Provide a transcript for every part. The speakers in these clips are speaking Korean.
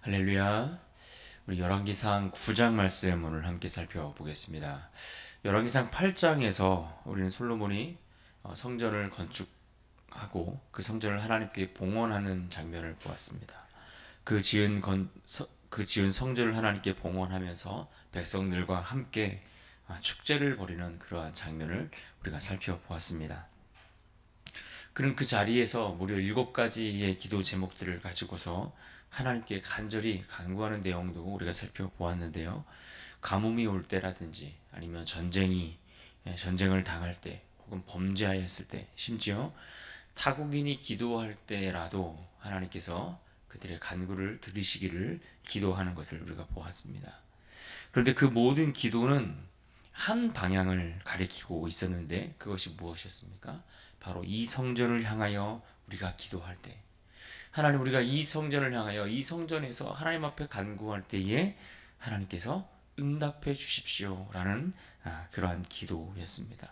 할렐루야. 우리 열왕기상 9장 말씀 오늘 함께 살펴보겠습니다. 열왕기상 8장에서 우리는 솔로몬이 성전을 건축하고 그 성전을 하나님께 봉헌하는 장면을 보았습니다. 그 지은 성전을 하나님께 봉헌하면서 백성들과 함께 축제를 벌이는 그러한 장면을 우리가 살펴보았습니다. 그는 그 자리에서 무려 7가지의 기도 제목들을 가지고서 하나님께 간절히 간구하는 내용도 우리가 살펴보았는데요. 가뭄이 올 때라든지 아니면 전쟁을 당할 때 혹은 범죄하였을 때 심지어 타국인이 기도할 때라도 하나님께서 그들의 간구를 들으시기를 기도하는 것을 우리가 보았습니다. 그런데 그 모든 기도는 한 방향을 가리키고 있었는데 그것이 무엇이었습니까? 바로 이 성전을 향하여 우리가 기도할 때 하나님, 우리가 이 성전을 향하여 이 성전에서 하나님 앞에 간구할 때에 하나님께서 응답해 주십시오라는 그러한 기도였습니다.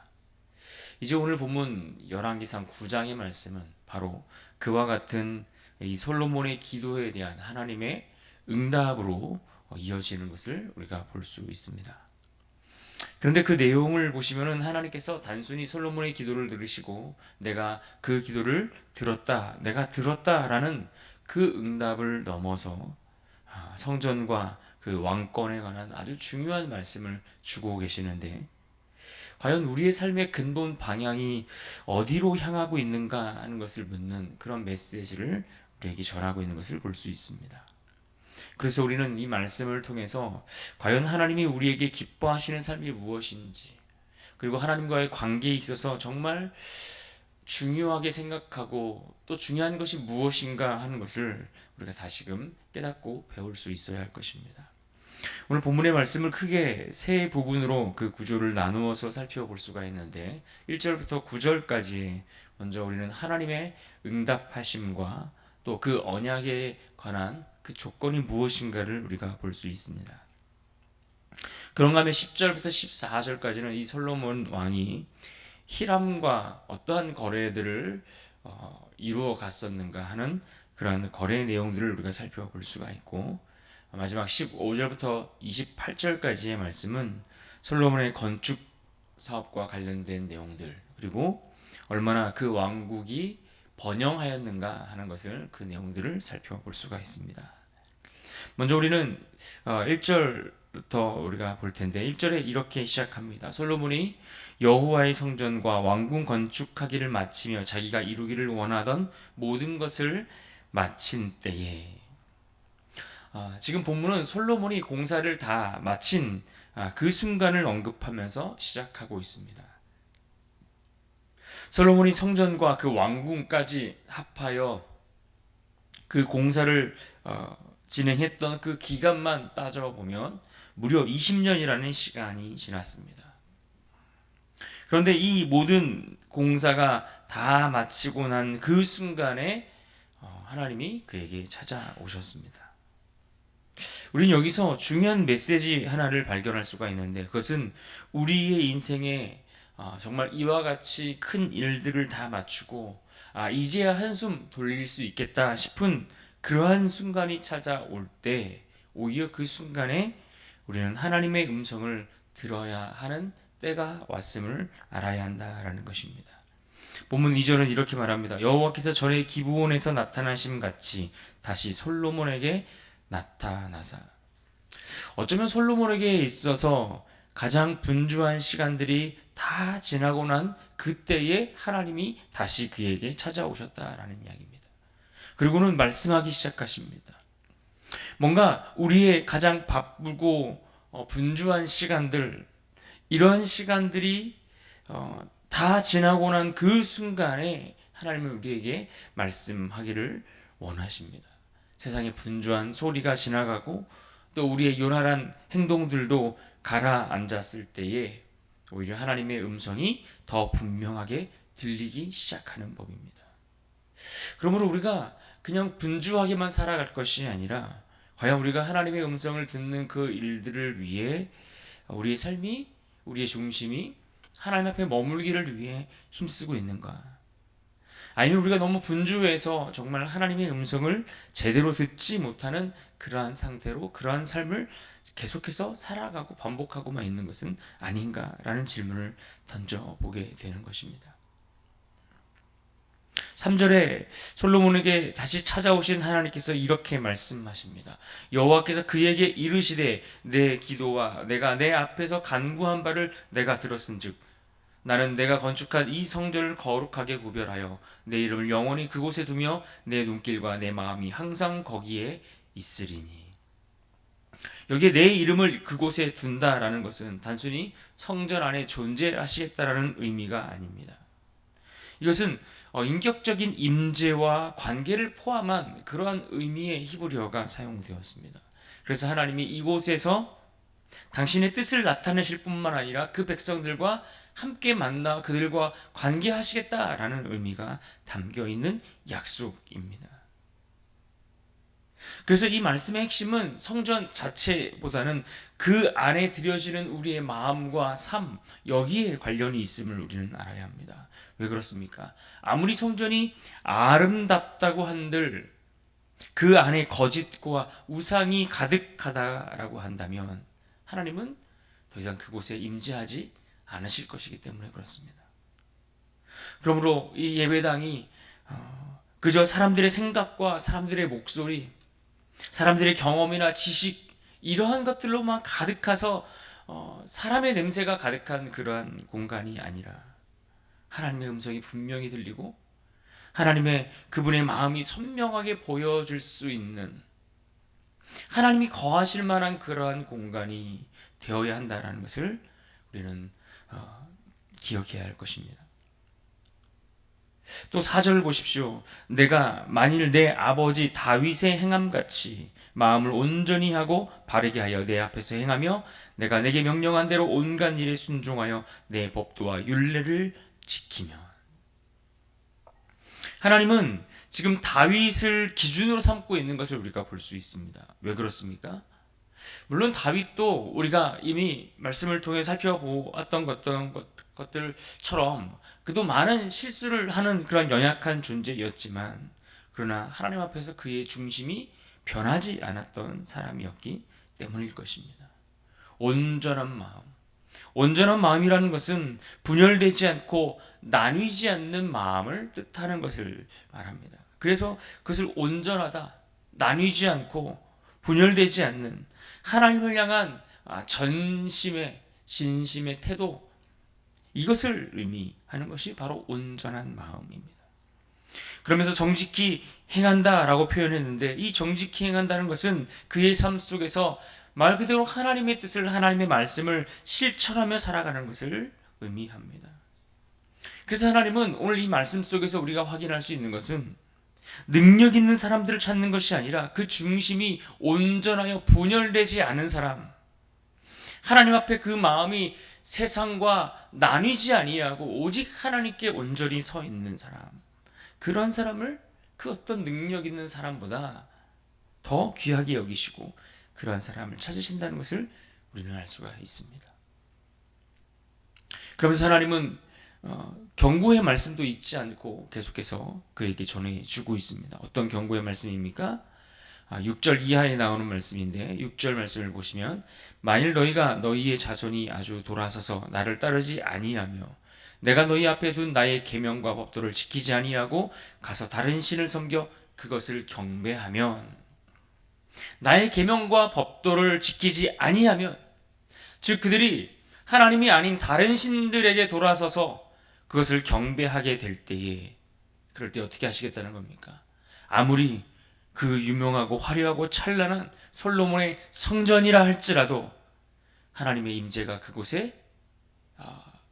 이제 오늘 본문 열왕기상 9장의 말씀은 바로 그와 같은 이 솔로몬의 기도에 대한 하나님의 응답으로 이어지는 것을 우리가 볼 수 있습니다. 그런데 그 내용을 보시면은 하나님께서 단순히 솔로몬의 기도를 들으시고 내가 그 기도를 들었다, 내가 들었다라는 그 응답을 넘어서 성전과 그 왕권에 관한 아주 중요한 말씀을 주고 계시는데 과연 우리의 삶의 근본 방향이 어디로 향하고 있는가 하는 것을 묻는 그런 메시지를 우리에게 전하고 있는 것을 볼 수 있습니다. 그래서 우리는 이 말씀을 통해서 과연 하나님이 우리에게 기뻐하시는 삶이 무엇인지, 그리고 하나님과의 관계에 있어서 정말 중요하게 생각하고 또 중요한 것이 무엇인가 하는 것을 우리가 다시금 깨닫고 배울 수 있어야 할 것입니다. 오늘 본문의 말씀을 크게 세 부분으로 그 구조를 나누어서 살펴볼 수가 있는데 1절부터 9절까지 먼저 우리는 하나님의 응답하심과 또 그 언약에 관한 그 조건이 무엇인가를 우리가 볼 수 있습니다. 그런가 하면 10절부터 14절까지는 이 솔로몬 왕이 히람과 어떠한 거래들을 이루어 갔었는가 하는 그러한 거래 내용들을 우리가 살펴볼 수가 있고 마지막 15절부터 28절까지의 말씀은 솔로몬의 건축 사업과 관련된 내용들 그리고 얼마나 그 왕국이 번영하였는가 하는 것을 그 내용들을 살펴볼 수가 있습니다. 먼저 우리는 1절부터 우리가 볼 텐데 1절에 이렇게 시작합니다. 솔로몬이 여호와의 성전과 왕궁 건축하기를 마치며 자기가 이루기를 원하던 모든 것을 마친 때에 지금 본문은 솔로몬이 공사를 다 마친 그 순간을 언급하면서 시작하고 있습니다. 솔로몬이 성전과 그 왕궁까지 합하여 그 공사를 진행했던 그 기간만 따져보면 무려 20년이라는 시간이 지났습니다. 그런데 이 모든 공사가 다 마치고 난 그 순간에 하나님이 그에게 찾아오셨습니다. 우리는 여기서 중요한 메시지 하나를 발견할 수가 있는데 그것은 우리의 인생에 정말 이와 같이 큰 일들을 다 마치고 이제야 한숨 돌릴 수 있겠다 싶은 그러한 순간이 찾아올 때 오히려 그 순간에 우리는 하나님의 음성을 들어야 하는 때가 왔음을 알아야 한다라는 것입니다. 본문 2절은 이렇게 말합니다. 여호와께서 전에 기브온에서 나타나심 같이 다시 솔로몬에게 나타나사. 어쩌면 솔로몬에게 있어서 가장 분주한 시간들이 다 지나고 난 그때에 하나님이 다시 그에게 찾아오셨다라는 이야기입니다. 그리고는 말씀하기 시작하십니다. 뭔가 우리의 가장 바쁘고 분주한 시간들, 이런 시간들이 다 지나고 난 그 순간에 하나님은 우리에게 말씀하기를 원하십니다. 세상의 분주한 소리가 지나가고 또 우리의 요란한 행동들도 가라앉았을 때에 오히려 하나님의 음성이 더 분명하게 들리기 시작하는 법입니다. 그러므로 우리가 그냥 분주하게만 살아갈 것이 아니라 과연 우리가 하나님의 음성을 듣는 그 일들을 위해 우리의 삶이 우리의 중심이 하나님 앞에 머물기를 위해 힘쓰고 있는가? 아니면 우리가 너무 분주해서 정말 하나님의 음성을 제대로 듣지 못하는 그러한 상태로 그러한 삶을 계속해서 살아가고 반복하고만 있는 것은 아닌가라는 질문을 던져보게 되는 것입니다. 3절에 솔로몬에게 다시 찾아오신 하나님께서 이렇게 말씀하십니다. 여호와께서 그에게 이르시되 내 기도와 내가 내 앞에서 간구한 바를 내가 들었은즉 나는 내가 건축한 이 성전을 거룩하게 구별하여 내 이름을 영원히 그곳에 두며 내 눈길과 내 마음이 항상 거기에 있으리니. 여기에 내 이름을 그곳에 둔다라는 것은 단순히 성전 안에 존재하시겠다라는 의미가 아닙니다. 이것은 인격적인 임재와 관계를 포함한 그러한 의미의 히브리어가 사용되었습니다. 그래서 하나님이 이곳에서 당신의 뜻을 나타내실 뿐만 아니라 그 백성들과 함께 만나 그들과 관계하시겠다라는 의미가 담겨 있는 약속입니다. 그래서 이 말씀의 핵심은 성전 자체보다는 그 안에 들여지는 우리의 마음과 삶, 여기에 관련이 있음을 우리는 알아야 합니다. 왜 그렇습니까? 아무리 성전이 아름답다고 한들 그 안에 거짓과 우상이 가득하다라고 한다면 하나님은 더 이상 그곳에 임재하지 않으실 것이기 때문에 그렇습니다. 그러므로 이 예배당이 그저 사람들의 생각과 사람들의 목소리, 사람들의 경험이나 지식 이러한 것들로만 가득해서 사람의 냄새가 가득한 그러한 공간이 아니라 하나님의 음성이 분명히 들리고 하나님의 그분의 마음이 선명하게 보여질 수 있는 하나님이 거하실 만한 그러한 공간이 되어야 한다는 것을 우리는 기억해야 할 것입니다. 또 4절 보십시오. 내가 만일 내 아버지 다윗의 행함같이 마음을 온전히 하고 바르게 하여 내 앞에서 행하며 내가 내게 명령한 대로 온갖 일에 순종하여 내 법도와 율례를 지키면. 하나님은 지금 다윗을 기준으로 삼고 있는 것을 우리가 볼 수 있습니다. 왜 그렇습니까? 물론 다윗도 우리가 이미 말씀을 통해 살펴보았던 것들처럼 그도 많은 실수를 하는 그런 연약한 존재였지만 그러나 하나님 앞에서 그의 중심이 변하지 않았던 사람이었기 때문일 것입니다. 온전한 마음. 온전한 마음이라는 것은 분열되지 않고 나뉘지 않는 마음을 뜻하는 것을 말합니다. 그래서 그것을 온전하다, 나뉘지 않고 분열되지 않는 하나님을 향한 전심의 진심의 태도, 이것을 의미하는 것이 바로 온전한 마음입니다. 그러면서 정직히 행한다라고 표현했는데 이 정직히 행한다는 것은 그의 삶 속에서 말 그대로 하나님의 뜻을 하나님의 말씀을 실천하며 살아가는 것을 의미합니다. 그래서 하나님은 오늘 이 말씀 속에서 우리가 확인할 수 있는 것은 능력 있는 사람들을 찾는 것이 아니라 그 중심이 온전하여 분열되지 않은 사람, 하나님 앞에 그 마음이 세상과 나뉘지 아니하고 오직 하나님께 온전히 서 있는 사람, 그런 사람을 그 어떤 능력 있는 사람보다 더 귀하게 여기시고 그러한 사람을 찾으신다는 것을 우리는 알 수가 있습니다. 그러면서 하나님은 경고의 말씀도 잊지 않고 계속해서 그에게 전해주고 있습니다. 어떤 경고의 말씀입니까? 6절 이하에 나오는 말씀인데 6절 말씀을 보시면 만일 너희가 너희의 자손이 아주 돌아서서 나를 따르지 아니하며 내가 너희 앞에 둔 나의 계명과 법도를 지키지 아니하고 가서 다른 신을 섬겨 그것을 경배하면, 나의 계명과 법도를 지키지 아니하면, 즉 그들이 하나님이 아닌 다른 신들에게 돌아서서 그것을 경배하게 될 때에, 그럴 때 어떻게 하시겠다는 겁니까? 아무리 그 유명하고 화려하고 찬란한 솔로몬의 성전이라 할지라도 하나님의 임재가 그곳에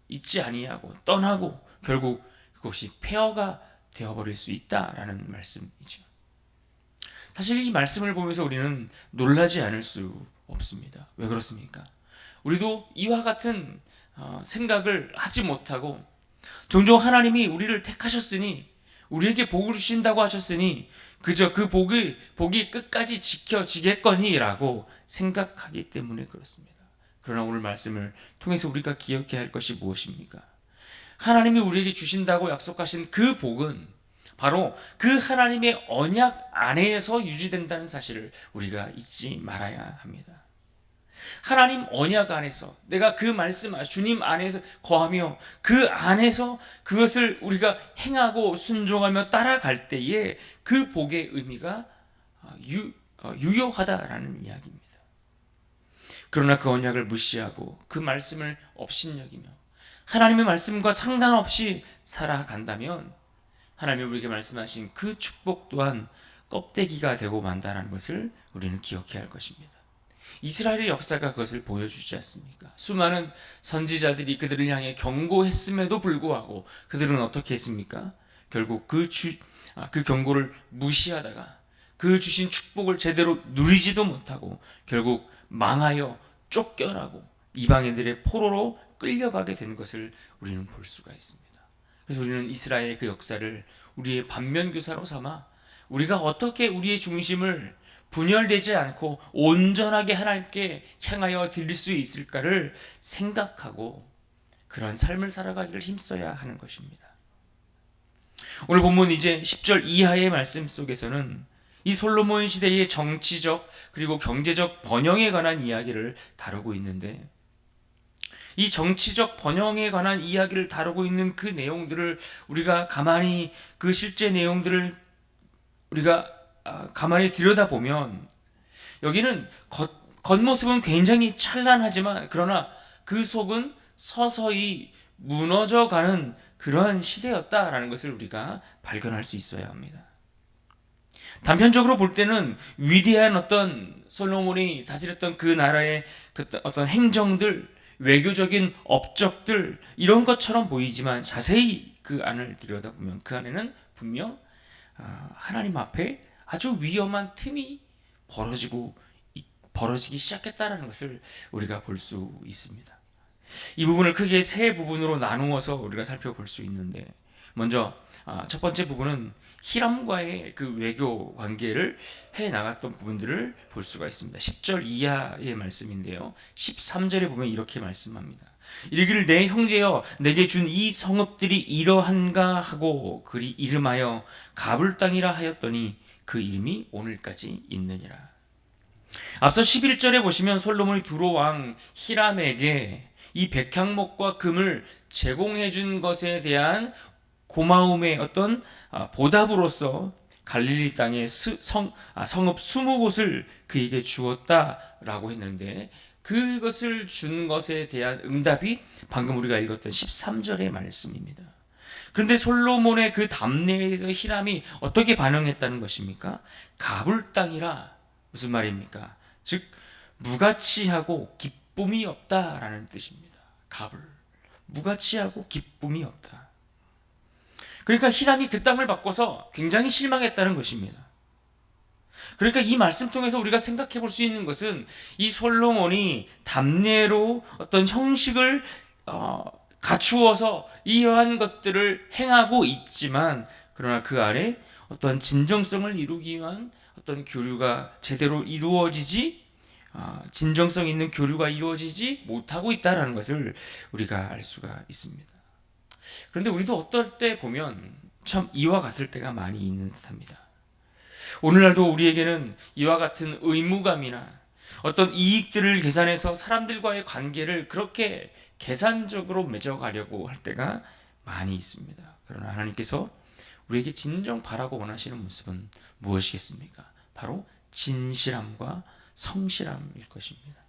있지 아니하고 떠나고 결국 그것이 폐허가 되어버릴 수 있다라는 말씀이죠. 사실 이 말씀을 보면서 우리는 놀라지 않을 수 없습니다. 왜 그렇습니까? 우리도 이와 같은 생각을 하지 못하고 종종 하나님이 우리를 택하셨으니 우리에게 복을 주신다고 하셨으니 그저 그 복이 끝까지 지켜지겠거니라고 생각하기 때문에 그렇습니다. 그러나 오늘 말씀을 통해서 우리가 기억해야 할 것이 무엇입니까? 하나님이 우리에게 주신다고 약속하신 그 복은 바로 그 하나님의 언약 안에서 유지된다는 사실을 우리가 잊지 말아야 합니다. 하나님 언약 안에서 내가 그 말씀 주님 안에서 거하며 그 안에서 그것을 우리가 행하고 순종하며 따라갈 때에 그 복의 의미가 유효하다라는 이야기입니다. 그러나 그 언약을 무시하고 그 말씀을 업신여기며 하나님의 말씀과 상관없이 살아간다면 하나님이 우리에게 말씀하신 그 축복 또한 껍데기가 되고 만다라는 것을 우리는 기억해야 할 것입니다. 이스라엘의 역사가 그것을 보여주지 않습니까? 수많은 선지자들이 그들을 향해 경고했음에도 불구하고 그들은 어떻게 했습니까? 결국 그 경고를 무시하다가 그 주신 축복을 제대로 누리지도 못하고 결국 망하여 쫓겨나고 이방인들의 포로로 끌려가게 된 것을 우리는 볼 수가 있습니다. 그래서 우리는 이스라엘의 그 역사를 우리의 반면교사로 삼아 우리가 어떻게 우리의 중심을 분열되지 않고 온전하게 하나님께 향하여 드릴 수 있을까를 생각하고 그런 삶을 살아가기를 힘써야 하는 것입니다. 오늘 본문 이제 10절 이하의 말씀 속에서는 이 솔로몬 시대의 정치적 그리고 경제적 번영에 관한 이야기를 다루고 있는데 이 정치적 번영에 관한 이야기를 다루고 있는 그 내용들을 우리가 가만히 그 실제 내용들을 우리가 가만히 들여다보면 여기는 겉모습은 굉장히 찬란하지만 그러나 그 속은 서서히 무너져가는 그러한 시대였다라는 것을 우리가 발견할 수 있어야 합니다. 단편적으로 볼 때는 위대한 어떤 솔로몬이 다스렸던 그 나라의 어떤 행정들, 외교적인 업적들 이런 것처럼 보이지만 자세히 그 안을 들여다보면 그 안에는 분명 하나님 앞에 아주 위험한 틈이 벌어지기 시작했다는 것을 우리가 볼 수 있습니다. 이 부분을 크게 세 부분으로 나누어서 우리가 살펴볼 수 있는데 먼저 첫 번째 부분은 히람과의 그 외교 관계를 해 나갔던 부분들을 볼 수가 있습니다. 10절 이하의 말씀인데요. 13절에 보면 이렇게 말씀합니다. 이르기를 내 형제여 내게 준 이 성읍들이 이러한가 하고 그리 이름하여 가불 땅이라 하였더니 그 이름이 오늘까지 있느니라. 앞서 11절에 보시면 솔로몬이 두로 왕 히람에게 이 백향목과 금을 제공해 준 것에 대한 고마움의 어떤 보답으로서 갈릴리 땅의 성읍 20곳을 그에게 주었다라고 했는데 그것을 준 것에 대한 응답이 방금 우리가 읽었던 13절의 말씀입니다. 그런데 솔로몬의 그 답례에서 히람이 어떻게 반응했다는 것입니까? 가불 땅이라 무슨 말입니까? 즉 무가치하고 기쁨이 없다라는 뜻입니다. 가불 무가치하고 기쁨이 없다. 그러니까 히람이 그 땅을 바꿔서 굉장히 실망했다는 것입니다. 그러니까 이 말씀 통해서 우리가 생각해 볼 수 있는 것은 이 솔로몬이 답례로 어떤 형식을 갖추어서 이러한 것들을 행하고 있지만 그러나 그 안에 어떤 진정성을 이루기 위한 어떤 교류가 제대로 이루어지지 진정성 있는 교류가 이루어지지 못하고 있다는 것을 우리가 알 수가 있습니다. 그런데 우리도 어떨 때 보면 참 이와 같을 때가 많이 있는 듯합니다. 오늘날도 우리에게는 이와 같은 의무감이나 어떤 이익들을 계산해서 사람들과의 관계를 그렇게 계산적으로 맺어가려고 할 때가 많이 있습니다. 그러나 하나님께서 우리에게 진정 바라고 원하시는 모습은 무엇이겠습니까? 바로 진실함과 성실함일 것입니다.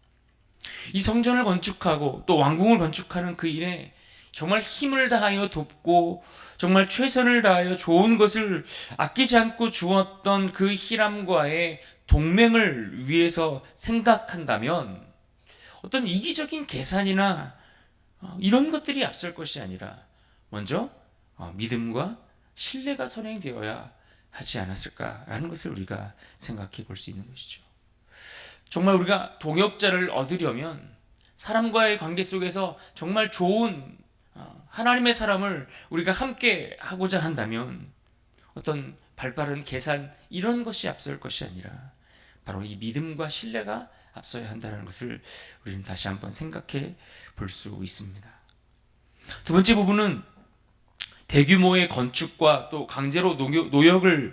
이 성전을 건축하고 또 왕궁을 건축하는 그 일에 정말 힘을 다하여 돕고 정말 최선을 다하여 좋은 것을 아끼지 않고 주었던 그 히람과의 동맹을 위해서 생각한다면 어떤 이기적인 계산이나 이런 것들이 앞설 것이 아니라 먼저 믿음과 신뢰가 선행되어야 하지 않았을까라는 것을 우리가 생각해 볼 수 있는 것이죠. 정말 우리가 동역자를 얻으려면 사람과의 관계 속에서 정말 좋은 하나님의 사람을 우리가 함께 하고자 한다면 어떤 발빠른 계산 이런 것이 앞설 것이 아니라 바로 이 믿음과 신뢰가 앞서야 한다는 것을 우리는 다시 한번 생각해 볼 수 있습니다. 두 번째 부분은 대규모의 건축과 또 강제로 노역을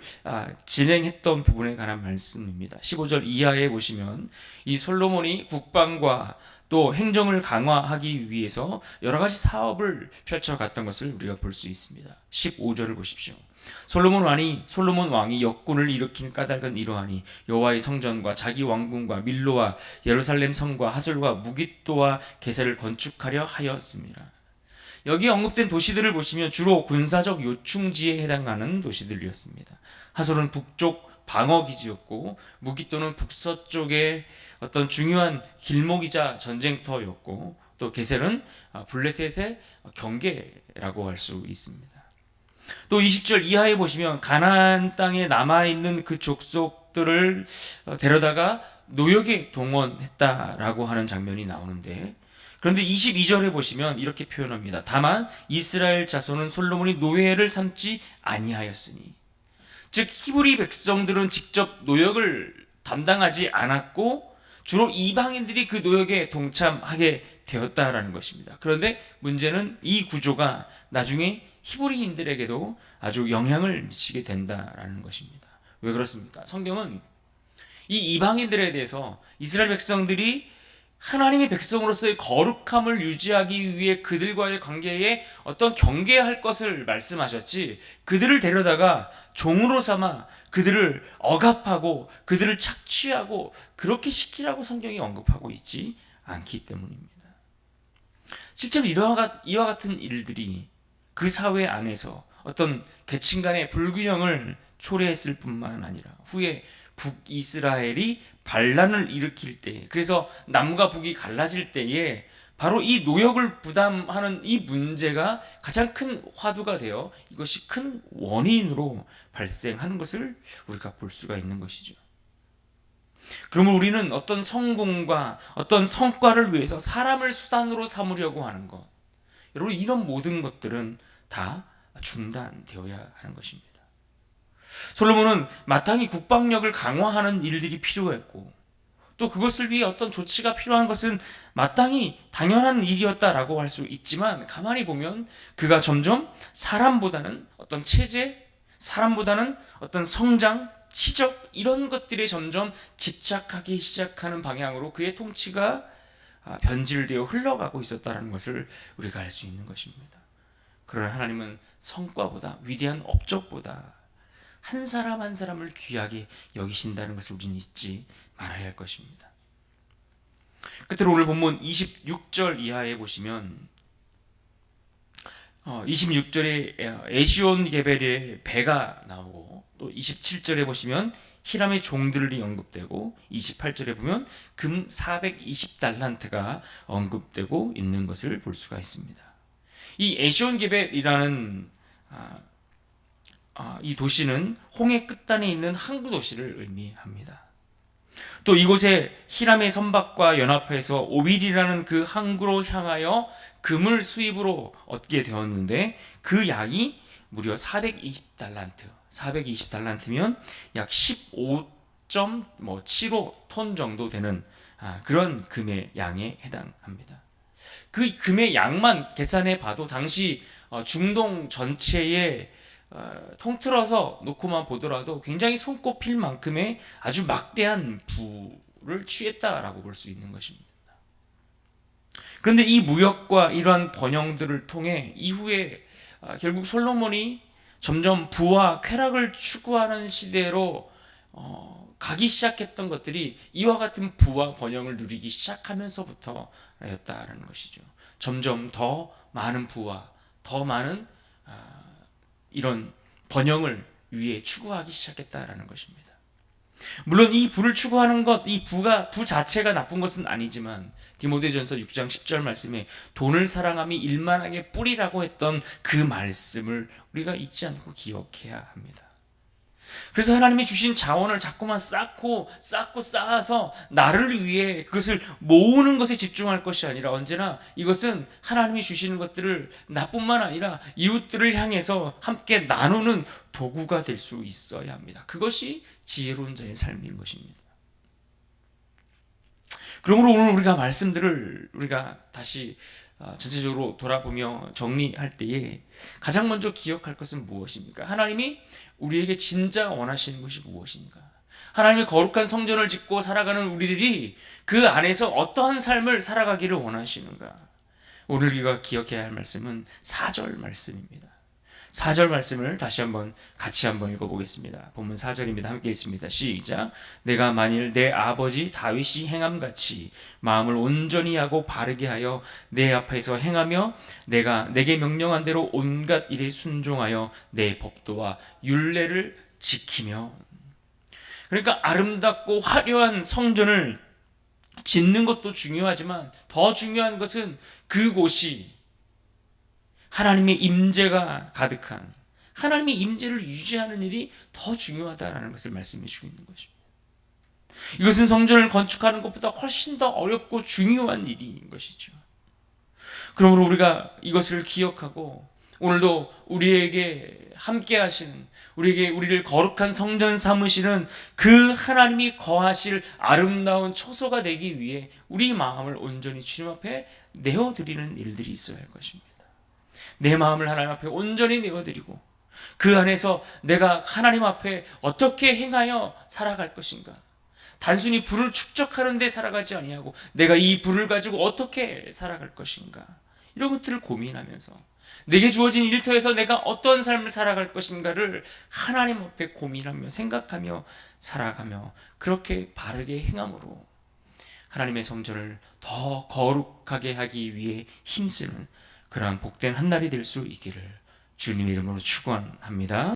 진행했던 부분에 관한 말씀입니다. 15절 이하에 보시면 이 솔로몬이 국방과 또 행정을 강화하기 위해서 여러 가지 사업을 펼쳐갔던 것을 우리가 볼 수 있습니다. 15절을 보십시오. 솔로몬 왕이 역군을 일으킨 까닭은 이러하니 여호와의 성전과 자기 왕궁과 밀로와 예루살렘 성과 하솔과 무깃도와 게셀을 건축하려 하였습니다. 여기 언급된 도시들을 보시면 주로 군사적 요충지에 해당하는 도시들이었습니다. 하솔은 북쪽 방어 기지였고 무깃도는 북서쪽의 어떤 중요한 길목이자 전쟁터였고 또 게셀은 블레셋의 경계라고 할 수 있습니다. 또 20절 이하에 보시면 가나안 땅에 남아있는 그 족속들을 데려다가 노역에 동원했다라고 하는 장면이 나오는데, 그런데 22절에 보시면 이렇게 표현합니다. 다만 이스라엘 자손은 솔로몬이 노예를 삼지 아니하였으니, 즉 히브리 백성들은 직접 노역을 담당하지 않았고 주로 이방인들이 그 노역에 동참하게 되었다라는 것입니다. 그런데 문제는 이 구조가 나중에 히브리인들에게도 아주 영향을 미치게 된다라는 것입니다. 왜 그렇습니까? 성경은 이 이방인들에 대해서 이스라엘 백성들이 하나님의 백성으로서의 거룩함을 유지하기 위해 그들과의 관계에 어떤 경계할 것을 말씀하셨지, 그들을 데려다가 종으로 삼아 그들을 억압하고 그들을 착취하고 그렇게 시키라고 성경이 언급하고 있지 않기 때문입니다. 실제로 이와 같은 일들이 그 사회 안에서 어떤 계층 간의 불균형을 초래했을 뿐만 아니라 후에 북이스라엘이 반란을 일으킬 때, 그래서 남과 북이 갈라질 때에 바로 이 노역을 부담하는 이 문제가 가장 큰 화두가 되어 이것이 큰 원인으로 발생하는 것을 우리가 볼 수가 있는 것이죠. 그러면 우리는 어떤 성공과 어떤 성과를 위해서 사람을 수단으로 삼으려고 하는 것, 여러분 이런 모든 것들은 다 중단되어야 하는 것입니다. 솔로몬은 마땅히 국방력을 강화하는 일들이 필요했고 또 그것을 위해 어떤 조치가 필요한 것은 마땅히 당연한 일이었다라고 할 수 있지만, 가만히 보면 그가 점점 사람보다는 어떤 체제, 사람보다는 어떤 성장, 치적 이런 것들에 점점 집착하기 시작하는 방향으로 그의 통치가 변질되어 흘러가고 있었다는 것을 우리가 알 수 있는 것입니다. 그러나 하나님은 성과보다, 위대한 업적보다 한 사람 한 사람을 귀하게 여기신다는 것을 우리는 잊지 말아야 할 것입니다. 끝으로 오늘 본문 26절 이하에 보시면 26절에 에시온 게벨의 배가 나오고, 또 27절에 보시면 히람의 종들이 언급되고, 28절에 보면 금 420달란트가 언급되고 있는 것을 볼 수가 있습니다. 이 에시온 게벨이라는 이 도시는 홍해 끝단에 있는 항구 도시를 의미합니다. 또 이곳에 히람의 선박과 연합해서 오빌이라는 그 항구로 향하여 금을 수입으로 얻게 되었는데, 그 양이 무려 420달란트, 420달란트면 약 15.75톤 정도 되는 그런 금의 양에 해당합니다. 그 금의 양만 계산해 봐도 당시 중동 전체에 통틀어서 놓고만 보더라도 굉장히 손꼽힐 만큼의 아주 막대한 부를 취했다라고 볼 수 있는 것입니다. 그런데 이 무역과 이러한 번영들을 통해 이후에 결국 솔로몬이 점점 부와 쾌락을 추구하는 시대로 가기 시작했던 것들이 이와 같은 부와 번영을 누리기 시작하면서부터였다라는 것이죠. 점점 더 많은 부와 더 많은 이런 번영을 위해 추구하기 시작했다라는 것입니다. 물론 이 부를 추구하는 것, 부 자체가 나쁜 것은 아니지만, 디모데전서 6장 10절 말씀에 돈을 사랑함이 일만하게 뿌리라고 했던 그 말씀을 우리가 잊지 않고 기억해야 합니다. 그래서 하나님이 주신 자원을 자꾸만 쌓고 쌓아서 나를 위해 그것을 모으는 것에 집중할 것이 아니라, 언제나 이것은 하나님이 주시는 것들을 나뿐만 아니라 이웃들을 향해서 함께 나누는 도구가 될 수 있어야 합니다. 그것이 지혜로운 자의 삶인 것입니다. 그러므로 오늘 우리가 말씀들을 우리가 다시 전체적으로 돌아보며 정리할 때에 가장 먼저 기억할 것은 무엇입니까? 하나님이 우리에게 진짜 원하시는 것이 무엇인가? 하나님의 거룩한 성전을 짓고 살아가는 우리들이 그 안에서 어떠한 삶을 살아가기를 원하시는가? 오늘 우리가 기억해야 할 말씀은 4절 말씀입니다. 4절 말씀을 다시 한번 같이 한번 읽어보겠습니다. 본문 4절입니다. 함께 읽습니다. 시작. 내가 만일 내 아버지 다윗이 행함같이 마음을 온전히 하고 바르게 하여 내 앞에서 행하며 내가 내게 명령한 대로 온갖 일에 순종하여 내 법도와 율례를 지키며. 그러니까 아름답고 화려한 성전을 짓는 것도 중요하지만 더 중요한 것은 그곳이 하나님의 임재가 가득한, 하나님의 임재를 유지하는 일이 더 중요하다라는 것을 말씀해 주고 있는 것입니다. 이것은 성전을 건축하는 것보다 훨씬 더 어렵고 중요한 일인 것이죠. 그러므로 우리가 이것을 기억하고 오늘도 우리에게 함께 하시는, 우리를 거룩한 성전 삼으시는 그 하나님이 거하실 아름다운 초소가 되기 위해 우리 마음을 온전히 주님 앞에 내어드리는 일들이 있어야 할 것입니다. 내 마음을 하나님 앞에 온전히 내어드리고 그 안에서 내가 하나님 앞에 어떻게 행하여 살아갈 것인가? 단순히 불을 축적하는 데 살아가지 아니하고 내가 이 불을 가지고 어떻게 살아갈 것인가? 이런 것들을 고민하면서 내게 주어진 일터에서 내가 어떤 삶을 살아갈 것인가를 하나님 앞에 고민하며 생각하며 살아가며 그렇게 바르게 행함으로 하나님의 성전을 더 거룩하게 하기 위해 힘쓰는 그러한 복된 한 날이 될 수 있기를 주님의 이름으로 축원합니다.